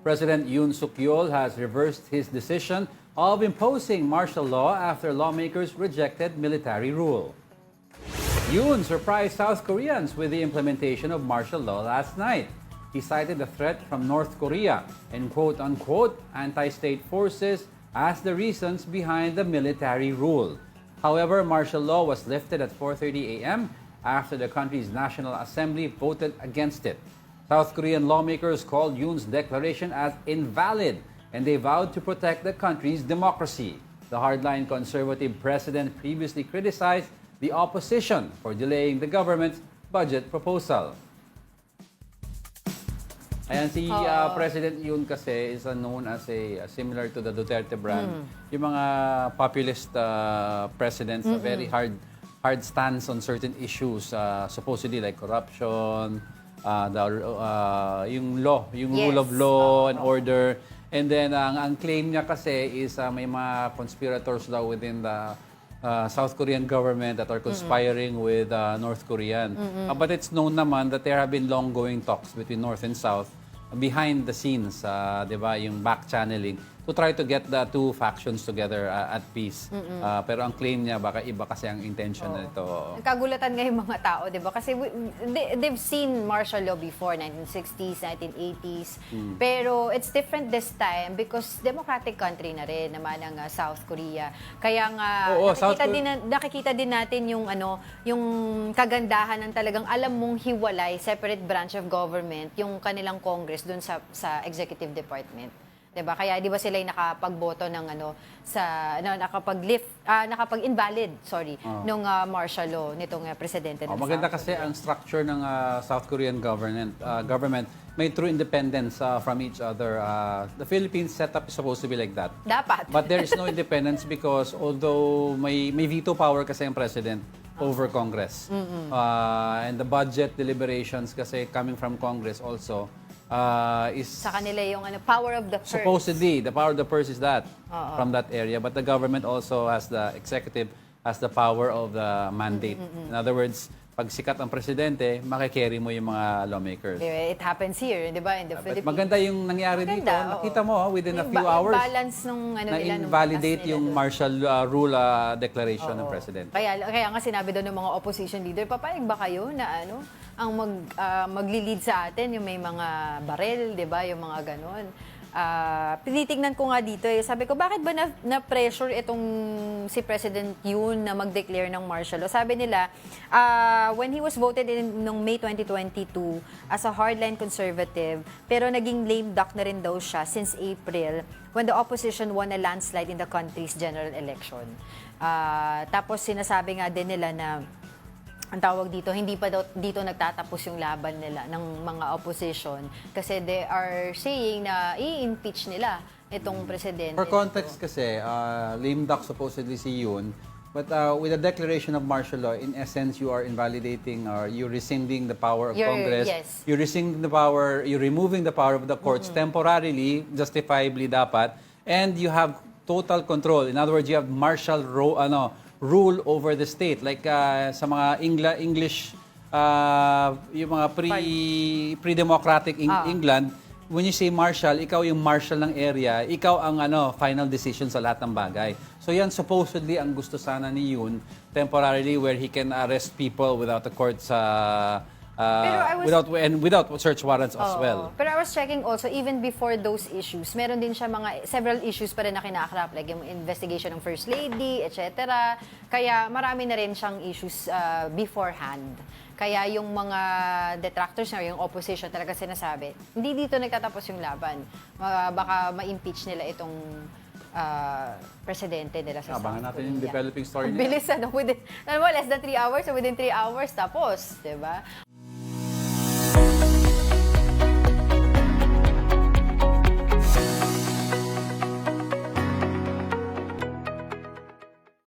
President Yoon has reversed his decision of imposing martial law after lawmakers rejected military rule. Yoon surprised South Koreans with the implementation of martial law last night. He cited the threat from North Korea and quote-unquote anti-state forces as the reasons behind the military rule. However, martial law was lifted at 4:30 a.m. after the country's National Assembly voted against it. South Korean lawmakers called Yoon's declaration as invalid, and they vowed to protect the country's democracy. The hardline conservative president previously criticized the opposition for delaying the government's budget proposal. Ayan, si President Yoon kasi is known as similar to the Duterte brand. Yung mga populist presidents, a very hard stance on certain issues, supposedly like corruption, yung law, yung rule of law and order. And then, ang claim niya kasi is may mga conspirators daw within the South Korean government that are conspiring with North Korean. But it's known naman that there have been long-going talks between North and South behind the scenes, di ba, yung back-channeling to try to get the two factions together at peace. Pero ang claim niya, baka iba kasi ang intention nito. Nagkagulatan nga yung mga tao, di ba? Kasi they've seen martial law before, 1960s, 1980s. Pero it's different this time because democratic country na rin naman ang South Korea. Kaya nga, nakikita din natin yung, yung kagandahan ng talagang alam mong hiwalay, separate branch of government, yung kanilang Congress dun sa executive department. 'Di ba? Kaya 'di ba sila ay nakapagboto ng nakapag-invalid, nung martial law nitong presidente ng maganda South kasi Korea. ang structure ng South Korean government may true independence from each other. The Philippines setup is supposed to be like that. Dapat. But there is no independence because although may veto power kasi ang president over Congress. And the budget deliberations kasi coming from Congress also is Sa kanila yung power of the purse. supposedly the power of the purse is that from that area, but the government also has the executive has the power of the mandate. In other words, pag sikat ang presidente, makikerry mo yung mga lawmakers. It happens here, di ba, in the Philippines. Maganda yung nangyari dito. Nakita mo within a few hours balance nung na invalidate yung martial rule declaration ng president. Kaya nga sinabi doon ng mga opposition leader, papayag ba kayo na ang magli-lead sa atin yung may mga barel, 'di ba, yung mga ganon. Tinitingnan ko nga dito sabi ko, bakit ba na-pressure itong si President Yoon na mag-declare ng martial law? Sabi nila, when he was voted in noong May 2022 as a hardline conservative, pero naging lame duck na rin daw siya since April when the opposition won a landslide in the country's general election. Tapos sinasabi nga din nila na ang tawag dito, hindi pa dito nagtatapos yung laban nila ng mga opposition kasi they are saying na i-impeach nila itong presidente. For context kasi, lame duck supposedly si Yoon, but with the declaration of martial law, in essence, you are invalidating or you're rescinding the power of Congress. Yes. You're rescinding the power, you're removing the power of the courts temporarily, justifiably dapat, and you have total control. In other words, you have martial rule over the state, like sa mga English yung mga pre-democratic England, when you say martial, ikaw yung marshal ng area, ikaw ang final decision sa lahat ng bagay. So yan supposedly ang gusto sana ni Yoon temporarily, where he can arrest people without the courts without search warrants as well. Pero I was checking also, even before those issues, meron din siya several issues pa rin na kinakarap, like yung investigation ng First Lady, etc. Kaya marami na rin siyang issues beforehand. Kaya yung mga detractors na yung opposition talaga sinasabi, hindi dito nagtatapos yung laban. Baka ma-impeach nila itong presidente nila sa South Korea. Abangan natin yung developing story niya. Bilis, within less than 3 hours, or within 3 hours, tapos, di ba?